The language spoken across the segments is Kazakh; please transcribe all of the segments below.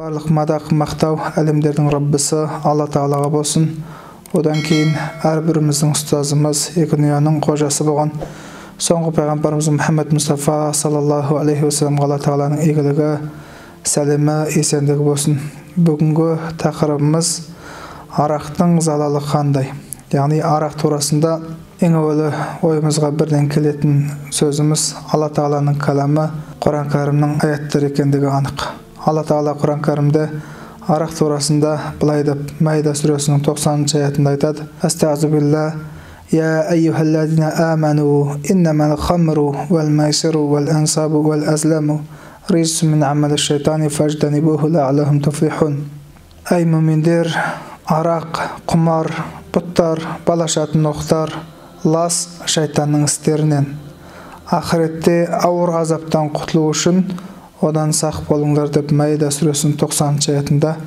Барлық мадақ мақтау әлемдердің Раббысы Алла Тағалаға болсын. Одан кейін әрбіріміздің ұстазымыз, екі дүнияның қожасы болған соңғы пайғамбарымыз Мұхаммед Мұстафа саллаллаху алейхи уассалам Алла Тағаланың игілігі, сәлемі, есендігі болсын. Бүгінгі тақырыбымыз арақтың залалы қандай? Яғни арақ турасында ең әуелі ойымызға бірден келетін сөзіміз Алла Тағаланың кәламы, Құран кәрімнің аяттары екендігі анық. Алла Тағала Құран кәрімде арақ турасында былай деп Маида сүресінің 90-шы аятында айтады: Астағфирулла, я айюхаллазина аману, иннамал хамру вал майсиру вал ансабу вал азламу рижсу мин амали шайтани фажтанибуху лааллахум туфлихун. Ай мүминдер, арақ, құмар, бұттар, балашатын оқтар, лас шайтанның істерінен. Ақыретте ауыр азаптан құтылу үшін одан сақ болыңдар деп Маида сүресінің 90-шы аятында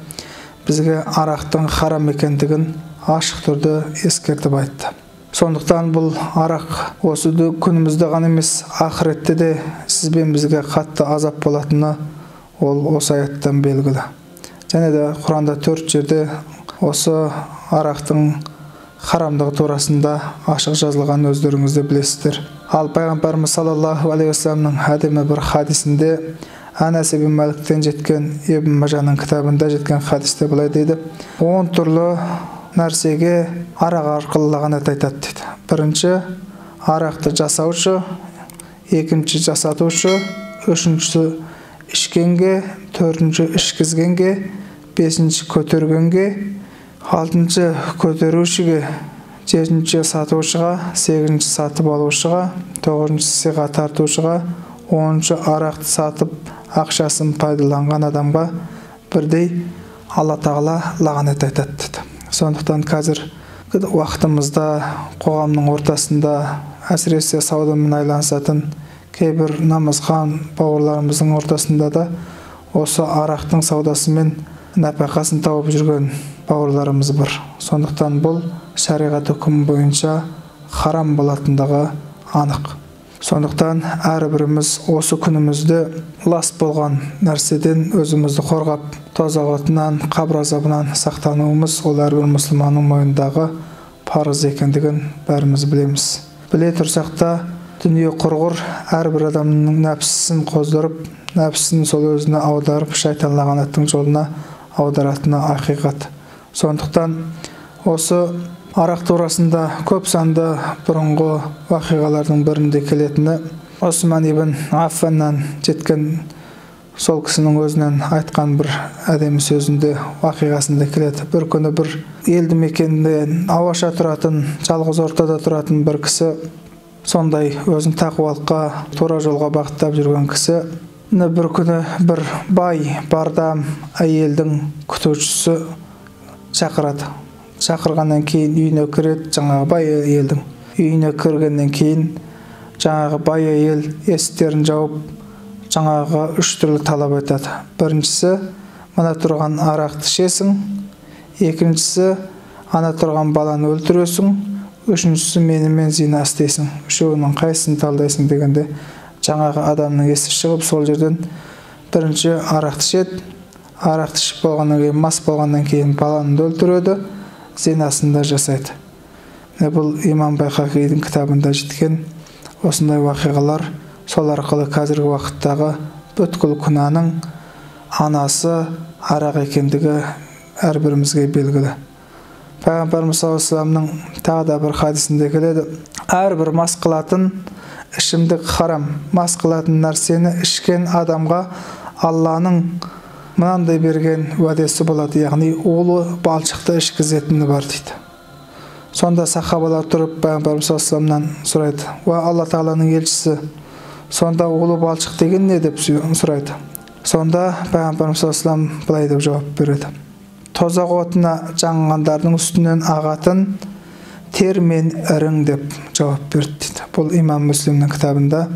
бізге арақтың харам екендігін ашық түрде ескертіп айтты. Сондықтан бұл арақ осы күнімізде ғана емес, ақыретте де сізбен бізге қатты азап болатыны ол осы аяттан белгілі. Және де Құранда 4 жерде осы арақтың харамдығы турасында ашық жазылған өздеріңізді білесіздер. Ал пайғамбарымыз саллаллаху алейхи уассаламның әдемі бір хадисінде, Анас ибн Маликтен жеткен, Ибн Мажаның кітабында жеткен хадисте былай дейді: 10 түрлі нәрсеге арақ арқылы лағнат айтады дейді. Бірінші арақты жасаушы, екінші жасатушы, үшінші ішкенге, төртінші ішкізгенге, бесінші көтергенге, алтыншы көтерушіге, жетінші сатушыға, сегізінші сатып алушыға, тоғызыншы сыйға тартушыға, 10-шы арақты сатып ақшасын пайдаланған адамға бірдей Алла Тағала лағнат айтады дейді. Сондықтан қазір уақытымызда қоғамның ортасында әсіресе саудамен айланысатын кейбір намазхан бауырларымыздың ортасында да осы арақтың саудасымен нәпақасын тауып жүрген бауырларымыз бар. Сондықтан бұл шариғат үкімі бойынша харам болатындығы анық. Сондықтан әрбіріміз осы күнімізде лас болған нәрседен өзімізді қорғап, тозақ отынан, қабір азабынан сақтануымыз ол әрбір мұсылманның мойнындағы парыз екендігін бәріміз білеміз. Біле тұрсақ та дүние құрғыр, әрбір адамның нәпсісін қоздырып, нәпсісін сол өзіне аударып, шайтан лағнаттың жолына аударатыны ақиқат. Сондықтан осы арақ турасында көп санды бұрынғы уақиғалардың бірінде келетіні Осман ибн Аффаннан жеткен сол кісінің өзінен айтқан бір әдемі сөзінде, уақиғасында келеді. Бір күні бір елді мекенде ауаша тұратын, жалғыз ортада тұратын бір кісі, сондай өзін тақуалыққа, тура жолға бағыттап жүрген кісі, бір күні бір бай, бардам әйелдің күтушісі шақырады. Шақырғаннан кейін үйіне кіреді, жаңағы бай әйелдің үйіне кіргеннен кейін жаңағы бай әйел есіктерін жауып, жаңағы 3 түрлі талап айтады. Біріншісі, мына тұрған арақты ішесің, екіншісі, ана тұрған баланы өлтіресің, үшіншісі, менімен зина істейсің. Үшеуінің қайсысын талдайсың дегенде, жаңағы адамның есі шығып, сол жерден бірінші арақты ішеді. Арақты ішіп болғаннан кейін, мас болғаннан кейін баланы өлтіреді, зинасында жасайды. Бұл имам Байхақидің кітабында жеткен осындай уақиғалар, сол арқылы қазіргі уақыттағы бүткіл күнәнің анасы арақ екендігі әрбірімізге белгілі. Пайғамбарымыз саллаллаху алейхи вассаламның тағы да бір хадисінде келеді: әрбір мас қылатын ішімдік харам, мас қылатын нәрсені ішкен адамға Алланың мынандай берген уәдесі болады, яғни улы балшықты ішкізетіні бар дейді. Сонда сахабалар тұрып пайғамбарымыз саллаллаху алейхи вассаламнан сұрайды: "Уа Алла Тағаланың елшісі, сонда улы балшық деген не?" деп сұрайды. Сонда пайғамбарымыз саллаллаху алейхи вассалам былай деп жауап береді: "Тозақ отына жанғандардың үстінен ағатын тер мен ірің" деп жауап берді дейді. Бұл имам Муслимнің кітабында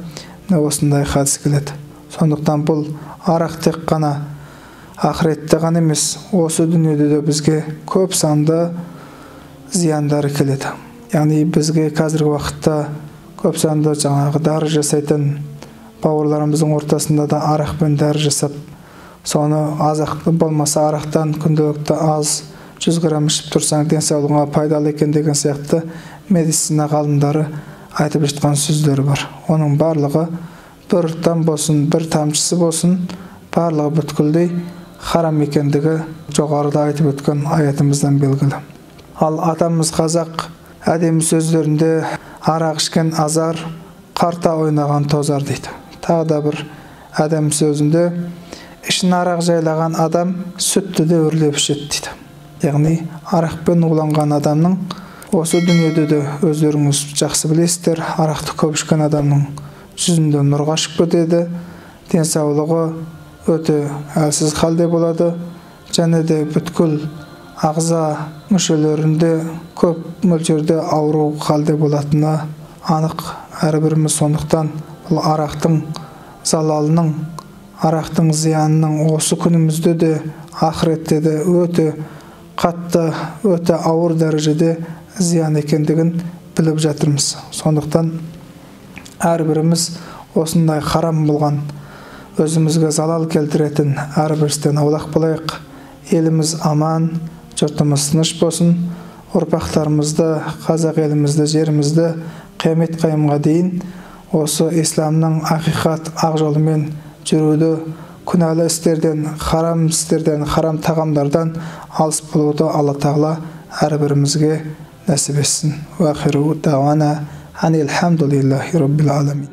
осындай хадис келеді. Сондықтан бұл арақ тек қана ақыретте ғана емес, осы дүниеде де бізге көп санды зияндары келеді. Яғни бізге қазіргі уақытта көп санды жаңағы дәрі жасайтын бауырларымыздың ортасында да арақпен дәрі жасап, соны азық болмаса арақтан күнделікті аз 100 грамм ішіп тұрсаң денсаулығыңа пайдалы екен деген сияқты медицина ғалымдары айтып жатқан сөздері бар. Оның барлығы бір там болсын, бір тамшысы болсын, барлығы бүткілдей харам екендігі жоғарыда айтып өткен аятымыздан белгілі. Ал атамыз қазақ әдемі сөздерінде арақ ішкен азар, қарта ойнаған тозар дейді. Тағы да бір әдемі сөзінде ішін арақ жайлаған адам сүтті де өрлеп ішеді дейді. Яғни арақпен уланған адамның осы дүниеде де өздеріңіз жақсы білесіздер, арақты көп ішкен адамның жүзінде нұр қашып кетеді, денсаулығы өте әлсіз халде болады, және де бүткіл ағза мүшелерінде көп мөлшерде ауру халде болатыны анық. Әрбіріміз сондықтан бұл арақтың залалының, арақтың зиянының осы күнімізде де ақыретте де өте қатты, өте ауыр дәрежеде зиян екендігін біліп жатырмыз. Сондықтан әрбіріміз осындай харам болған, өзімізге залал келтіретін әрбір істен аулақ болайық. Еліміз аман, жұртымыз тыныш болсын. Ұрпақтарымызды, қазақ елімізді, жерімізді қиямет қайымға дейін осы исламның ақиқат ақ жолымен жүруді, күнәлі істерден, харам тағамдардан алыс болуды Алла Тағала әрбірімізге нәсіп етсін. Уахиру дауана анил хамдулиллахи раббил аламин.